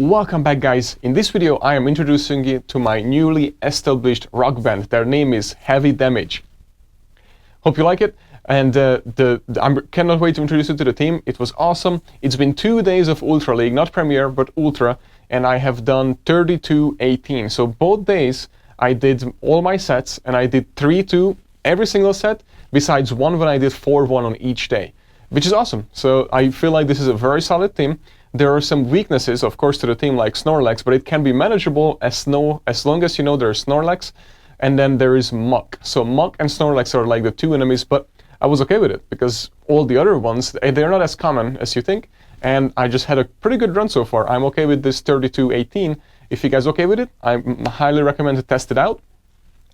Welcome back, guys. In this video I am introducing you to my newly established rock band. Their name is Heavy Damage. Hope you like it, and I cannot wait to introduce you to the team. It was awesome. It's been 2 days of Ultra League, not Premier but Ultra, and I have done 32-18. So both days I did all my sets, and I did 3-2 every single set, besides one when I did 4-1 on each day, which is awesome. So I feel like this is a very solid team. There are some weaknesses, of course, to the team, like Snorlax, but it can be manageable as long as you know there's Snorlax. And then there is Muk. So Muk and Snorlax are like the two enemies, but I was okay with it because all the other ones, they're not as common as you think. And I just had a pretty good run so far. I'm okay with this 32-18. If you guys are okay with it, I highly recommend to test it out.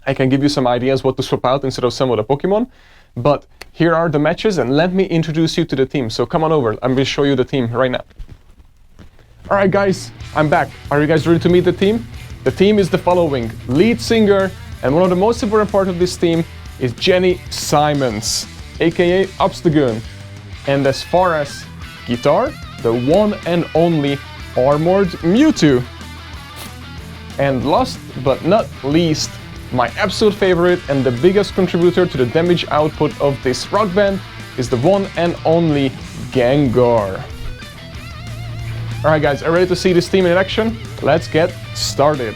I can give you some ideas what to swap out instead of some of the Pokemon. But here are the matches, and let me introduce you to the team. So come on over, I'm going to show you the team right now. Alright guys, I'm back. Are you guys ready to meet the team? The team is the following: lead singer, and one of the most important part of this team is Jenny Simons, aka Obstagoon. And as far as guitar, the one and only armored Mewtwo. And last but not least, my absolute favorite and the biggest contributor to the damage output of this rock band is the one and only Gengar. Alright guys, are you ready to see this team in action? Let's get started.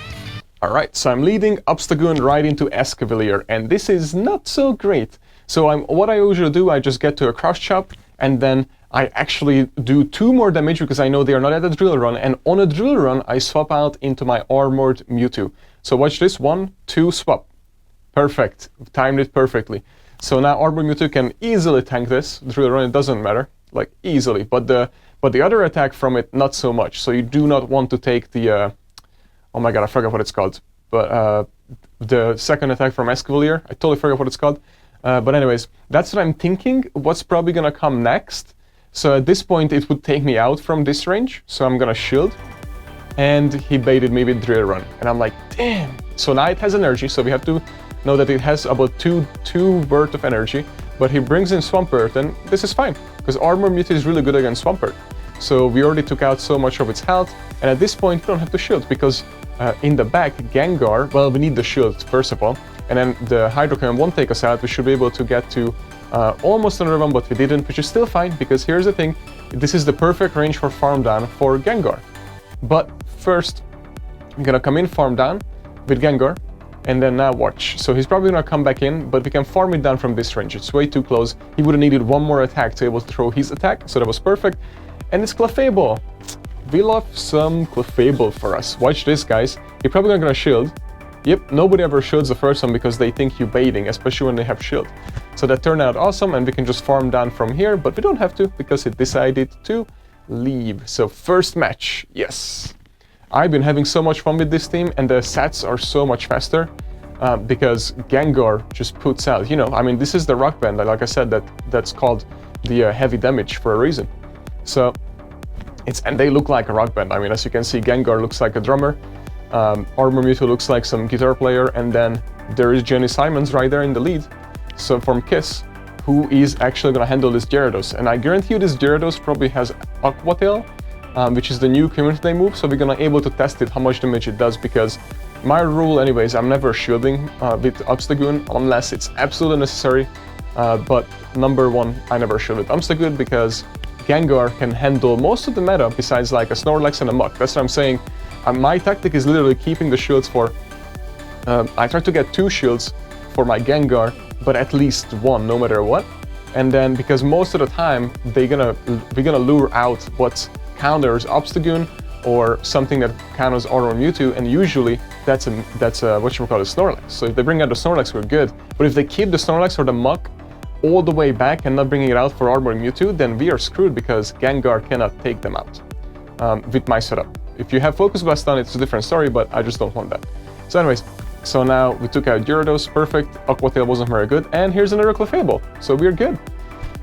Alright, so I'm leading Obstagoon right into Escavalier, and this is not so great. So what I usually do, I just get to a cross chop, and then I actually do 2 more damage because I know they are not at a drill run, and on a drill run I swap out into my armored Mewtwo. So watch this, 1, 2, swap. Perfect, timed it perfectly. So now armored Mewtwo can easily tank this drill run, it doesn't matter, like easily, but the other attack from it, not so much. So you do not want to take the, oh my god, I forgot what it's called. But the second attack from Escavalier, I totally forgot what it's called. But anyways, that's what I'm thinking, what's probably gonna come next. So at this point, it would take me out from this range. So I'm gonna shield. And he baited me with drill run. And I'm like, damn. So now it has energy, so we have to know that it has about 2 worth of energy. But he brings in Swampert, and this is fine, because Armor Mewtwo is really good against Swampert. So we already took out so much of its health, and at this point we don't have to shield, because in the back, Gengar, well, we need the shield first of all, and then the Hydro Cannon won't take us out. We should be able to get to almost another one, but we didn't, which is still fine, because here's the thing, this is the perfect range for farm down for Gengar. But first, I'm gonna come in farm down with Gengar, and then now watch. So he's probably gonna come back in, but we can farm it down from this range. It's way too close. He would have needed 1 more attack to be able to throw his attack, so that was perfect. And it's Clefable. We love some Clefable for us. Watch this, guys. You're probably not gonna shield. Yep, nobody ever shields the first one because they think you're baiting, especially when they have shield. So that turned out awesome, and we can just farm down from here, but we don't have to because it decided to leave. So first match, yes. I've been having so much fun with this team, and the sets are so much faster because Gengar just puts out, you know, I mean, this is the rock band, like I said, that's called the Heavy Damage for a reason. So and they look like a rock band. I mean, as you can see, Gengar looks like a drummer, Armor Mewtwo looks like some guitar player, and then there is Jenny Simons right there in the lead. So from Kiss, who is actually gonna handle this Gyarados, and I guarantee you this Gyarados probably has Aqua Tail, which is the new Community Day move, so we're gonna able to test it, how much damage it does, because my rule anyways, I'm never shielding with Obstagoon unless it's absolutely necessary, but number 1, I never shield with Obstagoon because Gengar can handle most of the meta besides like a Snorlax and a Muk. That's what I'm saying. My tactic is literally keeping the shields for, I try to get 2 shields for my Gengar, but at least 1 no matter what. And then because most of the time we're gonna lure out what counters Obstagoon or something that counters Armor Mewtwo, and usually that's a whatchamacallit, Snorlax. So if they bring out the Snorlax, we're good. But if they keep the Snorlax or the Muk all the way back and not bringing it out for Armor Mewtwo, then we are screwed because Gengar cannot take them out with my setup. If you have Focus Blast on, it's a different story, but I just don't want that. So anyways, so now we took out Gyarados, perfect. Aqua Tail wasn't very good, and here's another Clefable, so we're good.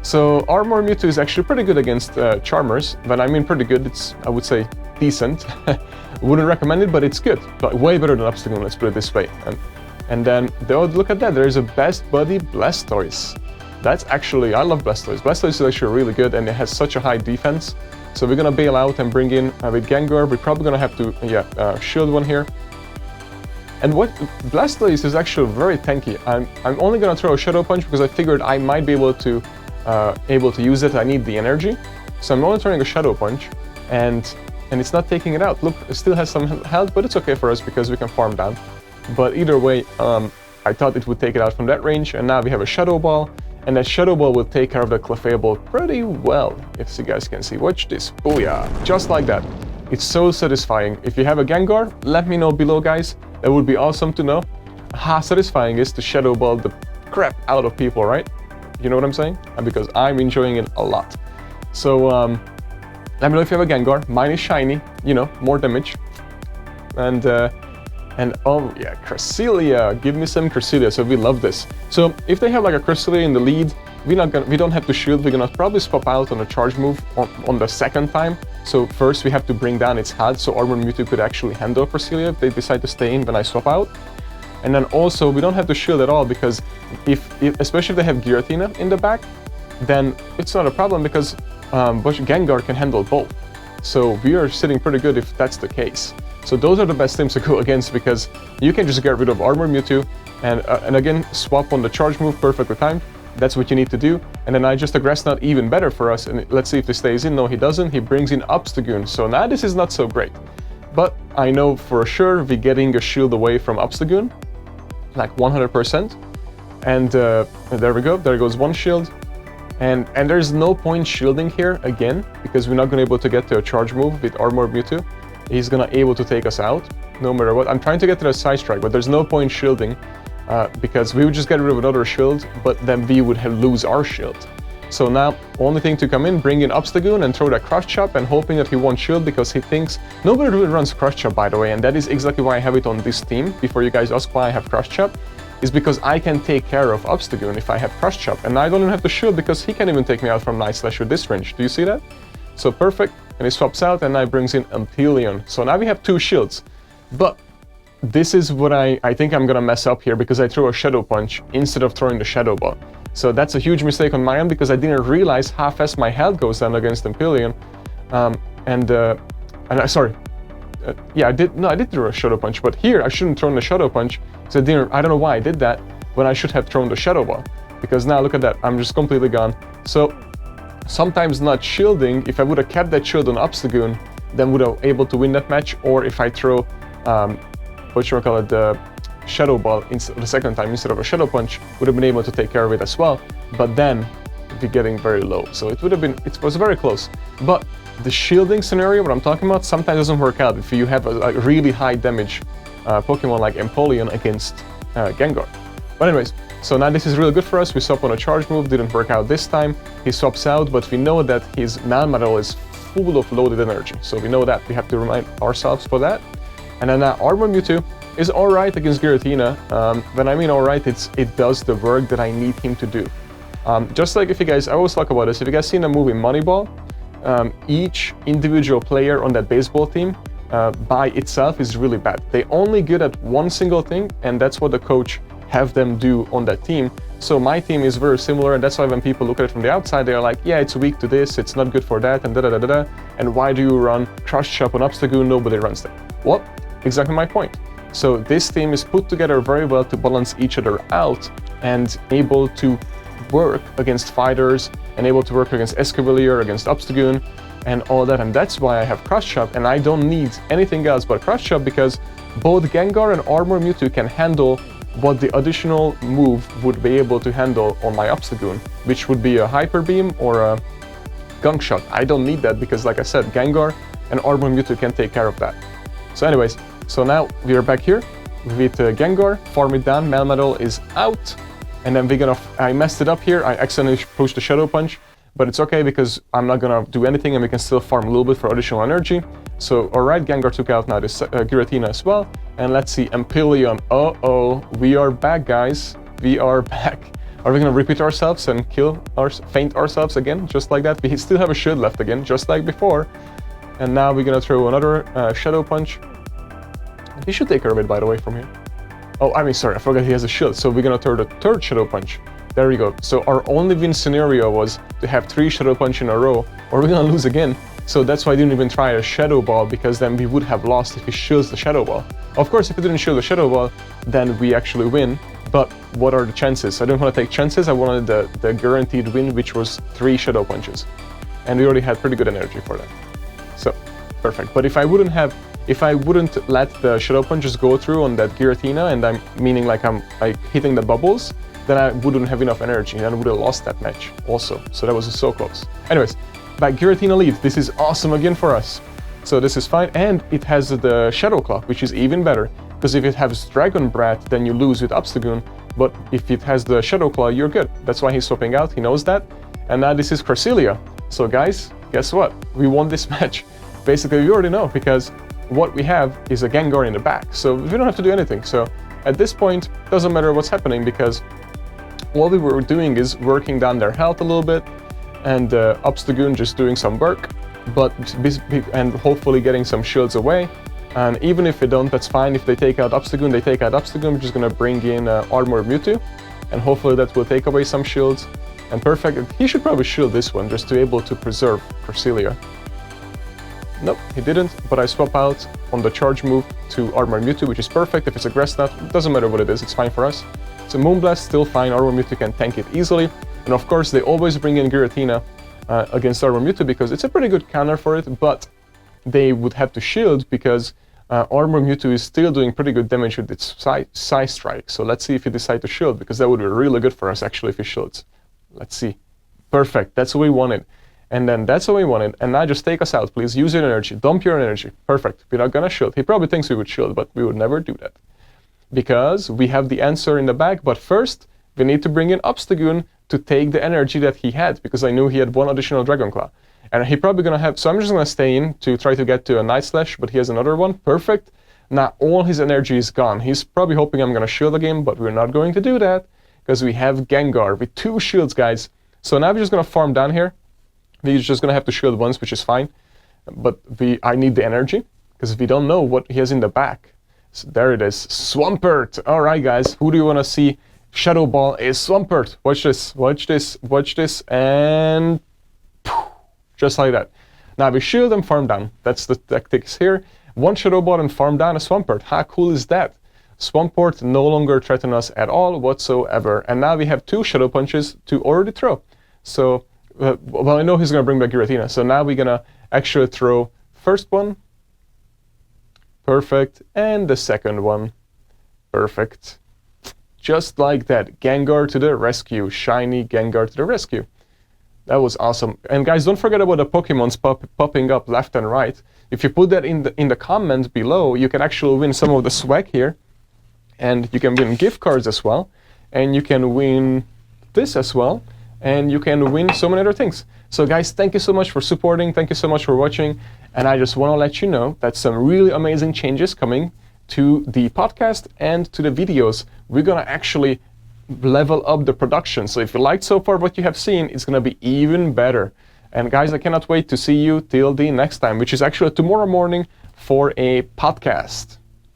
So Armor Mewtwo is actually pretty good against Charmers, but I mean pretty good, it's, I would say, decent. Wouldn't recommend it, but it's good. But way better than Obstagoon, let's put it this way. And then, look at that, there is a Best Buddy Blastoise. That's actually, I love Blastoise. Blastoise is actually really good, and it has such a high defense. So we're gonna bail out and bring in with Gengar. We're probably gonna have to shield one here. And what Blastoise is actually very tanky. I'm only gonna throw a Shadow Punch because I figured I might be able to use it. I need the energy, so I'm only throwing a Shadow Punch, and it's not taking it out. Look, it still has some health, but it's okay for us because we can farm down. But either way, I thought it would take it out from that range, and now we have a Shadow Ball, and that Shadow Ball will take care of the Clefable pretty well, if you guys can see. Watch this, booyah, just like that. It's so satisfying. If you have a Gengar, let me know below, guys. That would be awesome to know how satisfying it is to Shadow Ball the crap out of people, right? You know what I'm saying? And because I'm enjoying it a lot. So, let me know if you have a Gengar. Mine is shiny, you know, more damage. And oh yeah, Cresselia, give me some Cresselia, so we love this. So if they have like a Cresselia in the lead, we don't have to shield, we're gonna probably swap out on a charge move on the second time. So first we have to bring down its health, so Armor Mewtwo could actually handle Cresselia if they decide to stay in when I swap out. And then also we don't have to shield at all, because especially if they have Giratina in the back, then it's not a problem because Gengar can handle both. So we are sitting pretty good if that's the case. So those are the best teams to go against, because you can just get rid of Armor Mewtwo and again swap on the charge move perfectly timed. That's what you need to do. And then I just aggress not even better for us. And let's see if he stays in. No, he doesn't. He brings in Obstagoon. So now this is not so great. But I know for sure we're getting a shield away from Obstagoon, like 100%. And there we go. There goes one shield. And there's no point shielding here again, because we're not going to be able to get to a charge move with Armor Mewtwo. He's going to be able to take us out no matter what. I'm trying to get to the side strike, but there's no point shielding because we would just get rid of another shield, but then we would lose our shield. So now, only thing to come in, bring in Obstagoon and throw that Crush Chop and hoping that he won't shield, because he thinks... Nobody really runs Crush Chop, by the way, and that is exactly why I have it on this team. Before you guys ask why I have Crush Chop, is because I can take care of Obstagoon if I have Crush Chop, and I don't even have to shield because he can't even take me out from Night Slash with this range. Do you see that? So perfect, and he swaps out, and now he brings in Empoleon. So now we have two shields, but this is what I think I'm gonna mess up here, because I threw a Shadow Punch instead of throwing the Shadow Ball. So that's a huge mistake on my end, because I didn't realize how fast my health goes down against Empoleon. Yeah, I did throw a Shadow Punch, but here I shouldn't have thrown the Shadow Punch, because I don't know why I did that, when I should have thrown the Shadow Ball. Because now look at that, I'm just completely gone. So sometimes not shielding, if I would have kept that shield on Obstagoon, then would have able to win that match, or if I throw the Shadow Ball the second time instead of a Shadow Punch, would have been able to take care of it as well, but then it'd be getting very low. So it was very close. But the shielding scenario, what I'm talking about, sometimes doesn't work out if you have a really high damage Pokemon like Empoleon against Gengar. But anyways, so now this is really good for us. We swap on a charge move, didn't work out this time. He swaps out, but we know that his Melmetal is full of loaded energy. So we know that, we have to remind ourselves for that. And then Armor Mewtwo is alright against Giratina. When I mean alright, it does the work that I need him to do. Just like if you guys, I always talk about this, if you guys seen the movie Moneyball, each individual player on that baseball team by itself is really bad. They only good at one single thing, and that's what the coach have them do on that team. So my team is very similar, and that's why when people look at it from the outside, they're like, yeah, it's weak to this, it's not good for that, and da-da-da-da-da, and why do you run Crush Chop on Obstagoon? Nobody runs that. Well, exactly my point. So this team is put together very well to balance each other out and able to work against fighters and able to work against Escavalier, against Obstagoon, and all that. And that's why I have Crush Chop, and I don't need anything else but Crush Chop, because both Gengar and Armor Mewtwo can handle what the additional move would be able to handle on my Obstagoon, which would be a Hyper Beam or a Gunk Shot. I don't need that because, like I said, Gengar and Armor Mewtwo can take care of that. So anyways, so now we are back here with Gengar, farm it down, Melmetal is out, and then I messed it up here, I accidentally pushed the Shadow Punch, but it's okay because I'm not gonna do anything and we can still farm a little bit for additional energy. So alright, Gengar took out now this Giratina as well, and let's see, Empoleon, we are back, guys, we are back. Are we gonna repeat ourselves and faint ourselves again, just like that? We still have a shield left again, just like before. And now we're gonna throw another Shadow Punch. He should take care of it, by the way, from here. Oh, I mean, sorry, I forgot he has a shield. So we're gonna throw the third Shadow Punch. There we go. So our only win scenario was to have 3 Shadow Punch in a row, or we're gonna lose again. So that's why I didn't even try a Shadow Ball, because then we would have lost if he shields the Shadow Ball. Of course, if he didn't shield the Shadow Ball, then we actually win. But what are the chances? I didn't want to take chances. I wanted the guaranteed win, which was 3 Shadow Punches. And we already had pretty good energy for that. So, perfect. But if I wouldn't let the Shadow Punches go through on that Giratina, and I'm like hitting the bubbles, then I wouldn't have enough energy and I would have lost that match also. So that was so close. Anyways, back Giratina Lead. This is awesome again for us. So this is fine, and it has the Shadow Claw, which is even better. Because if it has Dragon Breath, then you lose with Obstagoon. But if it has the Shadow Claw, you're good. That's why he's swapping out, he knows that. And now this is Cresselia. So guys, guess what? We won this match. Basically, we already know, because what we have is a Gengar in the back. So we don't have to do anything. So at this point, doesn't matter what's happening, because what we were doing is working down their health a little bit, and Obstagoon just doing some work, and hopefully getting some shields away. And even if they don't, that's fine. If they take out Obstagoon, they take out Obstagoon. We're just gonna bring in Armor Mewtwo, and hopefully that will take away some shields. And perfect, he should probably shield this one just to be able to preserve Cresselia. Nope, he didn't, but I swap out on the charge move to Armor Mewtwo, which is perfect. If it's a Grass Knot, it doesn't matter what it is, it's fine for us. So Moonblast, still fine, Armor Mewtwo can tank it easily. And of course, they always bring in Giratina against Armor Mewtwo, because it's a pretty good counter for it, but they would have to shield, because Armor Mewtwo is still doing pretty good damage with its Psy Strike. So let's see if he decides to shield, because that would be really good for us actually if he shields. Let's see. Perfect, that's what we wanted. And then that's what we wanted. And now just take us out, please. Use your energy, dump your energy. Perfect, we're not gonna shield. He probably thinks we would shield, but we would never do that. Because we have the answer in the back, but first we need to bring in Obstagoon to take the energy that he had, because I knew he had 1 additional Dragon Claw. And he probably gonna have, so I'm just gonna stay in to try to get to a Night Slash, but he has another one. Perfect. Now all his energy is gone. He's probably hoping I'm gonna shield again, but we're not going to do that, because we have Gengar with 2 shields, guys. So now we're just gonna farm down here. We're just gonna have to shield once, which is fine. But I need the energy, because we don't know what he has in the back. So there it is, Swampert. All right, guys, who do you wanna see? Shadow Ball is Swampert. Watch this, watch this, watch this, and just like that. Now we shield and farm down. That's the tactics here. 1 Shadow Ball and farm down a Swampert. How cool is that? Swampert no longer threaten us at all whatsoever. And now we have 2 Shadow Punches to already throw. So, well, I know he's gonna bring back Giratina. So now we're gonna actually throw first one. Perfect. And the second one. Perfect. Just like that. Gengar to the rescue. Shiny Gengar to the rescue. That was awesome. And guys, don't forget about the Pokemons popping up left and right. If you put that in the comments below, you can actually win some of the swag here. And you can win gift cards as well. And you can win this as well. And you can win so many other things. So guys, thank you so much for supporting. Thank you so much for watching. And I just want to let you know that some really amazing changes coming to the podcast and to the videos. We're going to actually level up the production. So if you liked so far what you have seen, it's going to be even better. And guys, I cannot wait to see you till the next time, which is actually tomorrow morning for a podcast.